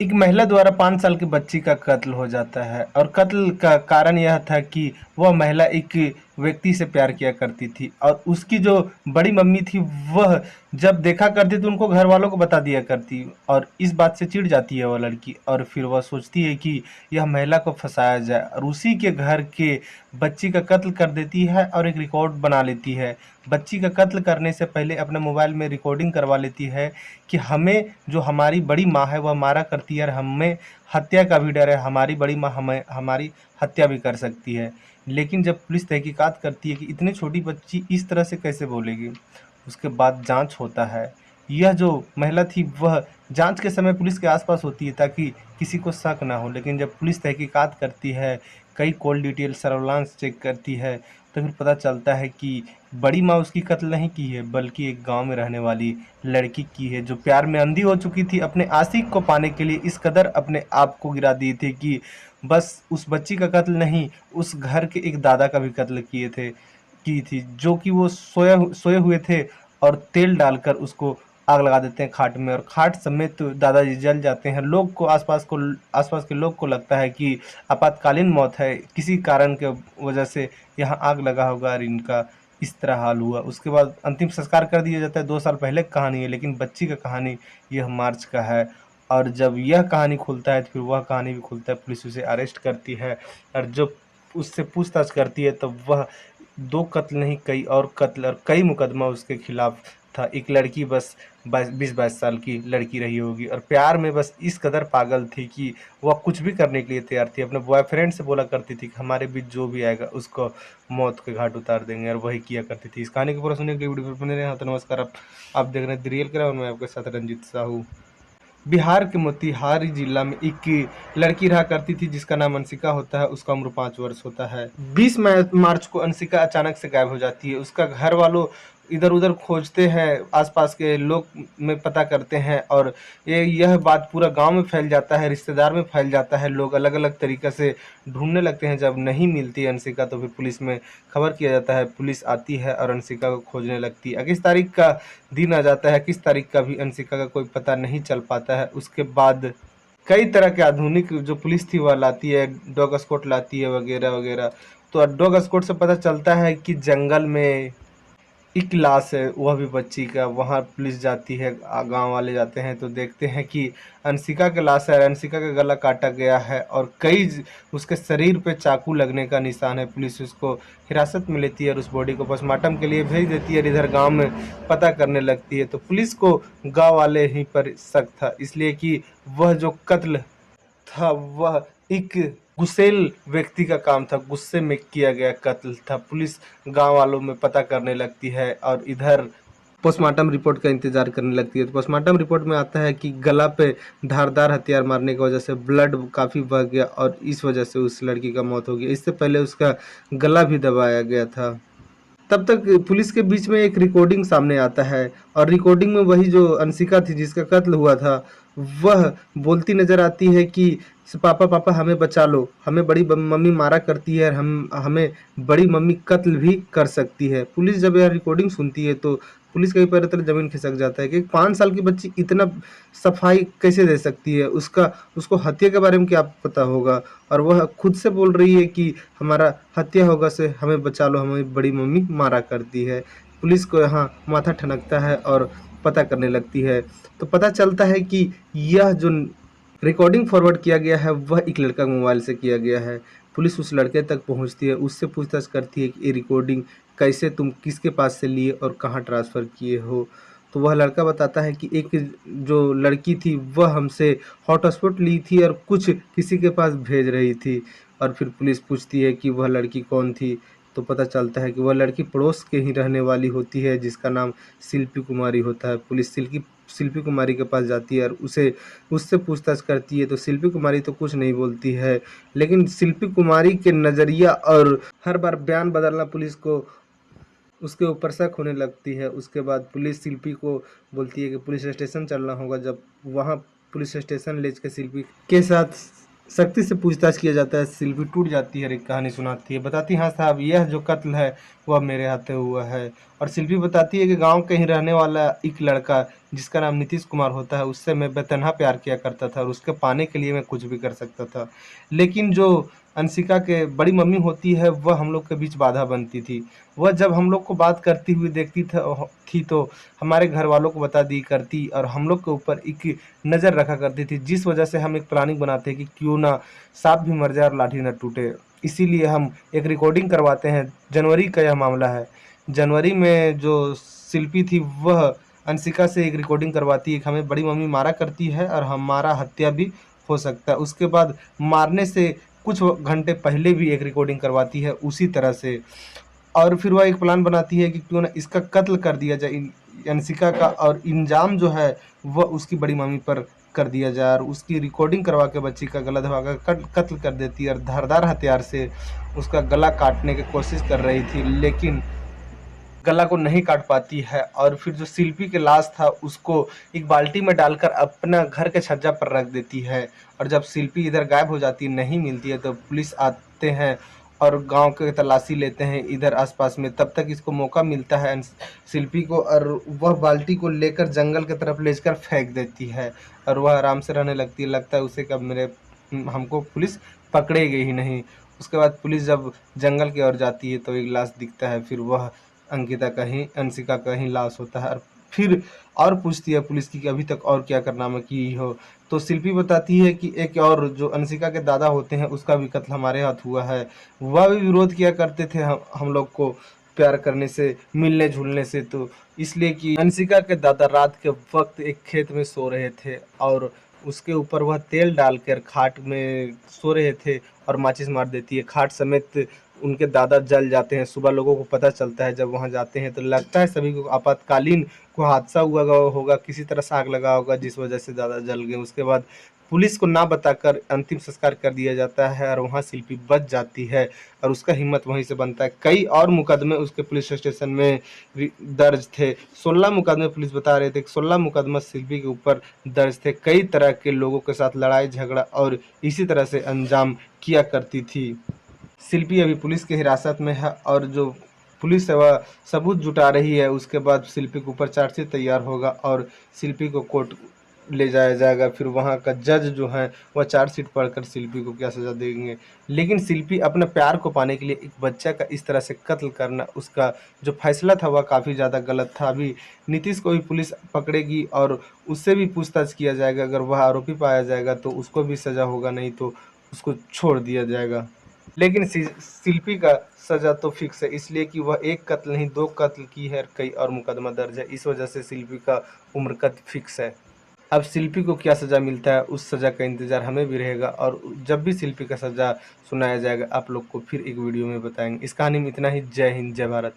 एक महिला द्वारा 5 साल की बच्ची का कत्ल हो जाता है और कत्ल का कारण यह था कि वह महिला एक व्यक्ति से प्यार किया करती थी और उसकी जो बड़ी मम्मी थी वह जब देखा करती तो उनको घर वालों को बता दिया करती और इस बात से चिढ़ जाती है वह लड़की और फिर वह सोचती है कि यह महिला को फंसाया जाए और उसी के घर के बच्ची का कत्ल कर देती है और एक रिकॉर्ड बना लेती है। बच्ची का कत्ल करने से पहले अपने मोबाइल में रिकॉर्डिंग करवा लेती है कि हमें जो हमारी बड़ी माँ है वह मारा करती है और हमें हत्या का भी डर है, हमारी बड़ी माँ हमें हमारी हत्या भी कर सकती है। लेकिन जब पुलिस तहकीकात करती है कि इतनी छोटी बच्ची इस तरह से कैसे बोलेगी, उसके बाद जांच होता है। यह जो महिला थी वह जांच के समय पुलिस के आसपास होती है ताकि किसी को शक ना हो, लेकिन जब पुलिस तहकीकात करती है, कई कॉल डिटेल सर्विलांस चेक करती है, तो फिर पता चलता है कि बड़ी माँ उसकी कत्ल नहीं की है बल्कि एक गांव में रहने वाली लड़की की है जो प्यार में अंधी हो चुकी थी। अपने आशिक को पाने के लिए इस कदर अपने आप को गिरा दी थी कि बस उस बच्ची का कत्ल नहीं, उस घर के एक दादा का भी कत्ल की थी, जो कि वो सोए हुए थे और तेल डालकर उसको आग लगा देते हैं खाट में और खाट समेत तो दादाजी जल जाते हैं। लोग को आसपास के लोग को लगता है कि आपातकालीन मौत है, किसी कारण के वजह से यहाँ आग लगा होगा और इनका इस तरह हाल हुआ। उसके बाद अंतिम संस्कार कर दिया जाता है। 2 साल पहले की कहानी है, लेकिन बच्ची का कहानी यह मार्च का है और जब यह कहानी खुलता है तो फिर वह कहानी भी खुलता है। पुलिस उसे अरेस्ट करती है और जब उससे पूछताछ करती है तो वह 2 कत्ल नहीं कई और कत्ल और कई मुकदमा उसके खिलाफ था। एक लड़की बस 20-22 साल की लड़की रही होगी और प्यार में बस इस कदर पागल थी कि वह कुछ भी करने के लिए तैयार थी। अपने बॉयफ्रेंड से बोला करती थी कि हमारे बीच जो भी आएगा उसको मौत के घाट उतार देंगे और वही किया करती थी। इस कहानी को पूरा सुनने के लिए वीडियो पर बने रहें। हाँ, तो नमस्कार, आप देख रहे हैं द रियल क्राइम और मैं आपके साथ रंजीत साहू। बिहार के मोतिहारी जिला में एक लड़की रहा करती थी जिसका नाम अंशिका होता है। उसका उम्र 5 वर्ष होता है। 20 मार्च को अंशिका अचानक से गायब हो जाती है। उसका घर वालों इधर उधर खोजते हैं, आसपास के लोग में पता करते हैं और यह बात पूरा गांव में फैल जाता है, रिश्तेदार में फैल जाता है। लोग अलग अलग तरीके से ढूंढने लगते हैं। जब नहीं मिलती अंशिका तो फिर पुलिस में खबर किया जाता है। पुलिस आती है और अंशिका को खोजने लगती है। किस तारीख का दिन आ जाता है, किस तारीख का भी अंशिका का कोई पता नहीं चल पाता है। उसके बाद कई तरह के आधुनिक जो पुलिस थी वह लाती है, डॉग स्क्वाड लाती है वगैरह वगैरह। तो डॉग स्क्वाड से पता चलता है कि जंगल में एक लाश है, वह भी बच्ची का। वहाँ पुलिस जाती है, गांव वाले जाते हैं तो देखते हैं कि अंशिका का लाश है। अंशिका का गला काटा गया है और उसके शरीर पे चाकू लगने का निशान है। पुलिस उसको हिरासत में लेती है और उस बॉडी को पोस्टमार्टम के लिए भेज देती है और इधर गांव में पता करने लगती है। तो पुलिस को गांव वाले ही पर शक था, इसलिए कि वह जो कत्ल था वह एक गुस्सैल व्यक्ति का काम था, गुस्से में किया गया कत्ल था। पुलिस गांव वालों में पता करने लगती है और इधर पोस्टमार्टम रिपोर्ट का इंतजार करने लगती है। तो पोस्टमार्टम रिपोर्ट में आता है कि गला पे धारदार हथियार मारने की वजह से ब्लड काफ़ी बह गया और इस वजह से उस लड़की का मौत हो गई। इससे पहले उसका गला भी दबाया गया था। तब तक पुलिस के बीच में एक रिकॉर्डिंग सामने आता है और रिकॉर्डिंग में वही जो अंशिका थी जिसका कत्ल हुआ था वह बोलती नजर आती है कि पापा पापा हमें बचा लो, हमें बड़ी मम्मी मारा करती है, हमें बड़ी मम्मी कत्ल भी कर सकती है। पुलिस जब यह रिकॉर्डिंग सुनती है तो पुलिस का भी पैर तले जमीन खिसक जाता है कि 5 साल की बच्ची इतना सफाई कैसे दे सकती है, उसको हत्या के बारे में क्या पता होगा। और वह खुद से बोल रही है कि हमारा हत्या होगा से हमें बचा लो, हमें बड़ी मम्मी मारा करती है। पुलिस को यहाँ माथा ठनकता है और पता करने लगती है। तो पता चलता है कि यह जो रिकॉर्डिंग फॉरवर्ड किया गया है वह एक लड़का के मोबाइल से किया गया है। पुलिस उस लड़के तक पहुंचती है, उससे पूछताछ करती है कि ये रिकॉर्डिंग कैसे तुम किसके पास से लिए और कहाँ ट्रांसफ़र किए हो। तो वह लड़का बताता है कि एक जो लड़की थी वह हमसे हॉटस्पॉट ली थी और कुछ किसी के पास भेज रही थी। और फिर पुलिस पूछती है कि वह लड़की कौन थी, तो पता चलता है कि वह लड़की पड़ोस के ही रहने वाली होती है जिसका नाम शिल्पी कुमारी होता है। पुलिस शिल्पी कुमारी के पास जाती है और उससे पूछताछ करती है। तो शिल्पी कुमारी तो कुछ नहीं बोलती है, लेकिन शिल्पी कुमारी के नज़रिया और हर बार बयान बदलना पुलिस को उसके ऊपर शक होने लगती है। उसके बाद पुलिस शिल्पी को बोलती है कि पुलिस स्टेशन चलना होगा। जब वहाँ पुलिस स्टेशन ले के शिल्पी के साथ सख्ती से पूछताछ किया जाता है। शिल्पी टूट जाती है और एक कहानी सुनाती है, बताती हाँ साहब यह जो कत्ल है वह मेरे हाथे हुआ है। और शिल्पी बताती है कि गांव के ही रहने वाला एक लड़का जिसका नाम नीतीश कुमार होता है, उससे मैं बेतनहा प्यार किया करता था और उसके पाने के लिए मैं कुछ भी कर सकता था। लेकिन जो अंशिका के बड़ी मम्मी होती है वह हम लोग के बीच बाधा बनती थी। वह जब हम लोग को बात करती हुई देखती थी तो हमारे घर वालों को बता दी करती और हम लोग के ऊपर एक नज़र रखा करती थी, जिस वजह से हम एक प्लानिंग बनाते कि क्यों ना सांप भी मर जाए और लाठी न टूटे। इसीलिए हम एक रिकॉर्डिंग करवाते हैं। जनवरी का यह मामला है। जनवरी में जो शिल्पी थी वह अंशिका से एक रिकॉर्डिंग करवाती है कि हमें बड़ी मम्मी मारा करती है और हमारा हत्या भी हो सकता है। उसके बाद मारने से कुछ घंटे पहले भी एक रिकॉर्डिंग करवाती है उसी तरह से। और फिर वह एक प्लान बनाती है कि क्यों ना इसका कत्ल कर दिया जाए अंशिका का, और इंजाम जो है वह उसकी बड़ी मम्मी पर कर दिया जाए और उसकी रिकॉर्डिंग करवा के बच्ची का गला दबाकर कत्ल कर देती है और धारदार हथियार से उसका गला काटने की कोशिश कर रही थी, लेकिन गला को नहीं काट पाती है। और फिर जो शिल्पी के लाश था उसको एक बाल्टी में डालकर अपना घर के छज्जा पर रख देती है। और जब शिल्पी इधर गायब हो जाती है, नहीं मिलती है, तो पुलिस आते हैं और गांव के तलाशी लेते हैं इधर आसपास में। तब तक इसको मौका मिलता है शिल्पी को, और वह बाल्टी को लेकर जंगल की तरफ ले जाकर फेंक देती है और वह आराम से रहने लगती है। लगता है उसे कब मेरे हमको पुलिस पकड़ेगी ही नहीं। उसके बाद पुलिस जब जंगल की ओर जाती है तो एक लाश दिखता है, फिर वह अंकिता का ही अंशिका का ही लाश होता है। और फिर और पूछती है पुलिस की कि अभी तक और क्या कारनामा की हो, तो शिल्पी बताती है कि एक और जो अंशिका के दादा होते हैं उसका भी कत्ल हमारे हाथ हुआ है। वह भी विरोध किया करते थे हम लोग को प्यार करने से, मिलने जुलने से, तो इसलिए कि अंशिका के दादा रात के वक्त एक खेत में सो रहे थे और उसके ऊपर वह तेल डालकर खाट में सो रहे थे और माचिस मार देती है। खाट समेत उनके दादा जल जाते हैं। सुबह लोगों को पता चलता है, जब वहाँ जाते हैं तो लगता है सभी को आपातकालीन को हादसा हुआ होगा, किसी तरह से आग लगा होगा जिस वजह से दादा जल गए। उसके बाद पुलिस को ना बताकर अंतिम संस्कार कर दिया जाता है और वहाँ शिल्पी बच जाती है और उसका हिम्मत वहीं से बनता है। कई और मुकदमे उसके पुलिस स्टेशन में दर्ज थे। 16 मुकदमे पुलिस बता रहे थे, 16 मुकदमा शिल्पी के ऊपर दर्ज थे। कई तरह के लोगों के साथ लड़ाई झगड़ा और इसी तरह से अंजाम किया करती थी। शिल्पी अभी पुलिस की हिरासत में है और जो पुलिस है वह सबूत जुटा रही है। उसके बाद शिल्पी के ऊपर चार्जशीट तैयार होगा और शिल्पी को कोर्ट ले जाया जाएगा। फिर वहाँ का जज जो है वह चार्जशीट पढ़कर शिल्पी को क्या सज़ा देंगे। लेकिन शिल्पी अपने प्यार को पाने के लिए एक बच्चा का इस तरह से कत्ल करना, उसका जो फैसला था वह काफ़ी ज़्यादा गलत था। अभी नीतीश को भी पुलिस पकड़ेगी और उससे भी पूछताछ किया जाएगा। अगर वह आरोपी पाया जाएगा तो उसको भी सज़ा होगा, नहीं तो उसको छोड़ दिया जाएगा। लेकिन शिल्पी का सजा तो फिक्स है, इसलिए कि वह एक कत्ल नहीं 2 कत्ल की है, कई और मुकदमा दर्ज है। इस वजह से शिल्पी का उम्र कैद फिक्स है। अब शिल्पी को क्या सज़ा मिलता है उस सज़ा का इंतज़ार हमें भी रहेगा, और जब भी शिल्पी का सज़ा सुनाया जाएगा आप लोग को फिर एक वीडियो में बताएंगे। इस कहानी में इतना ही। जय हिंद, जय भारत।